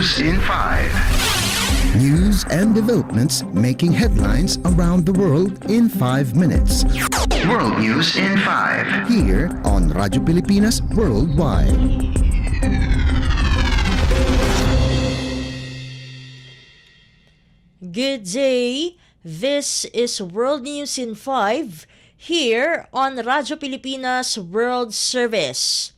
News in 5. News and developments making headlines around the world in 5 minutes. World News in 5. Here on Radyo Pilipinas Worldwide. Good day. This is World News in 5 here on Radyo Pilipinas World Service.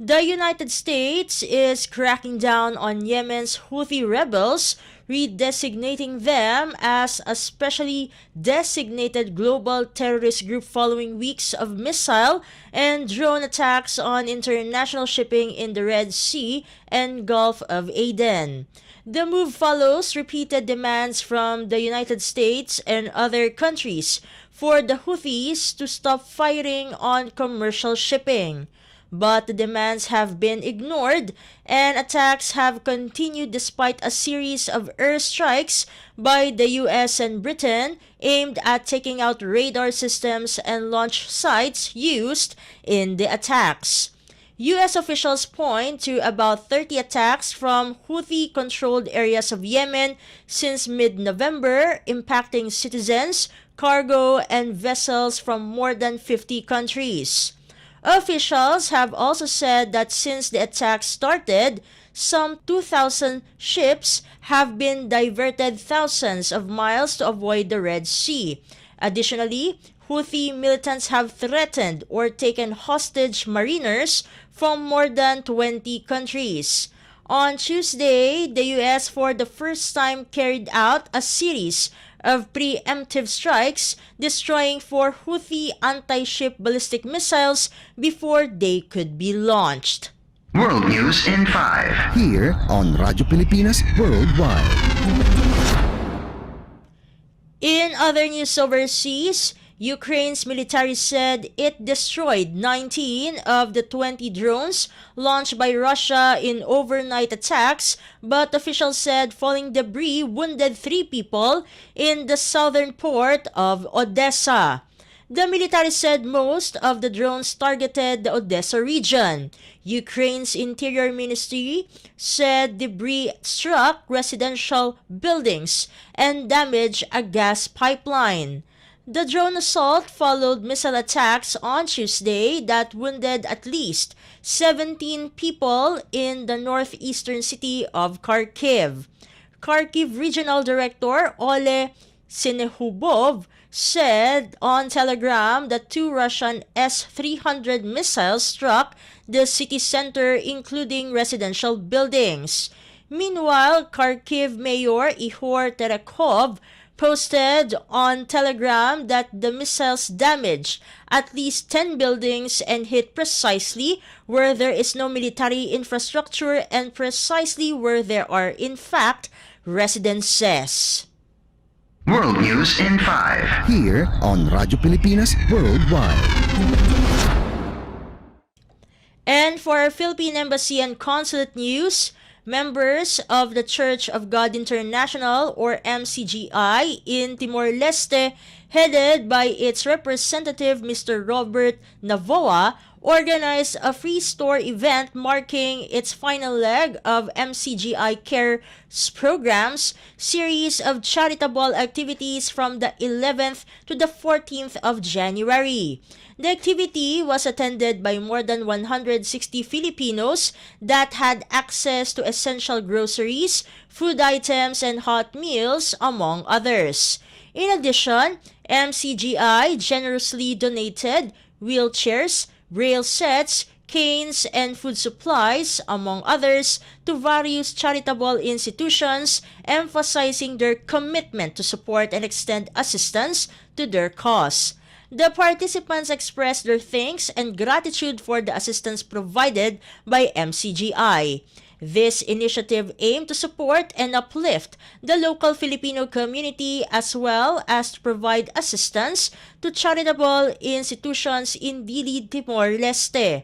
The United States is cracking down on Yemen's Houthi rebels, redesignating them as a specially designated global terrorist group following weeks of missile and drone attacks on international shipping in the Red Sea and Gulf of Aden. The move follows repeated demands from the United States and other countries for the Houthis to stop firing on commercial shipping. But the demands have been ignored and attacks have continued despite a series of airstrikes by the US and Britain aimed at taking out radar systems and launch sites used in the attacks. U.S. officials point to about 30 attacks from Houthi-controlled areas of Yemen since mid-November, impacting citizens, cargo, and vessels from more than 50 countries. Officials have also said that since the attacks started, some 2,000 ships have been diverted thousands of miles to avoid the Red Sea. Additionally, Houthi militants have threatened or taken hostage mariners from more than 20 countries. On Tuesday, the U.S. for the first time carried out a series of preemptive strikes, destroying 4 Houthi anti-ship ballistic missiles before they could be launched. World News in 5. Here on Radyo Pilipinas Worldwide. In other news overseas, Ukraine's military said it destroyed 19 of the 20 drones launched by Russia in overnight attacks, but officials said falling debris wounded 3 people in the southern port of Odessa. The military said most of the drones targeted the Odessa region. Ukraine's Interior Ministry said debris struck residential buildings and damaged a gas pipeline. The drone assault followed missile attacks on Tuesday that wounded at least 17 people in the northeastern city of Kharkiv. Kharkiv Regional Director Ole Sinehubov said on Telegram that 2 Russian S-300 missiles struck the city center, including residential buildings. Meanwhile, Kharkiv Mayor Ihor Terekhov posted on Telegram that the missiles damaged at least 10 buildings and hit precisely where there is no military infrastructure and precisely where there are, in fact, residences. World News in 5. Here on Radyo Pilipinas Worldwide. And for our Philippine Embassy and Consulate news, members of the Church of God International or MCGI in Timor-Leste, headed by its representative Mr. Robert Navoa, organized a free store event marking its final leg of MCGI Cares program's series of charitable activities from the 11th to the 14th of January. The activity was attended by more than 160 Filipinos that had access to essential groceries, food items, and hot meals, among others. In addition, MCGI generously donated wheelchairs, braille sets, canes, and food supplies, among others, to various charitable institutions, emphasizing their commitment to support and extend assistance to their cause. The participants expressed their thanks and gratitude for the assistance provided by MCGI. This initiative aimed to support and uplift the local Filipino community as well as to provide assistance to charitable institutions in Dili, Timor-Leste.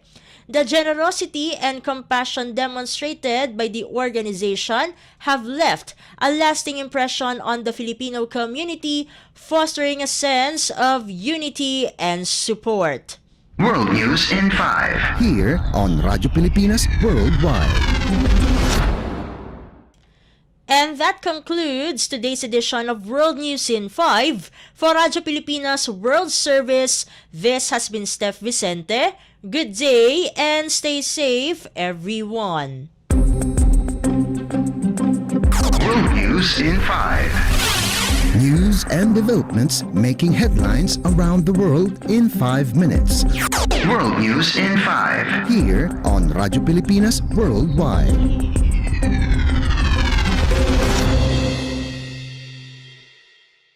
The generosity and compassion demonstrated by the organization have left a lasting impression on the Filipino community, fostering a sense of unity and support. World News in 5. Here on Radyo Pilipinas Worldwide. And that concludes today's edition of World News in 5. For Radyo Pilipinas World Service, this has been Steph Vicente. Good day and stay safe, everyone. World News in 5. News and developments making headlines around the world in 5 minutes. World News in 5. Here on Radyo Pilipinas Worldwide.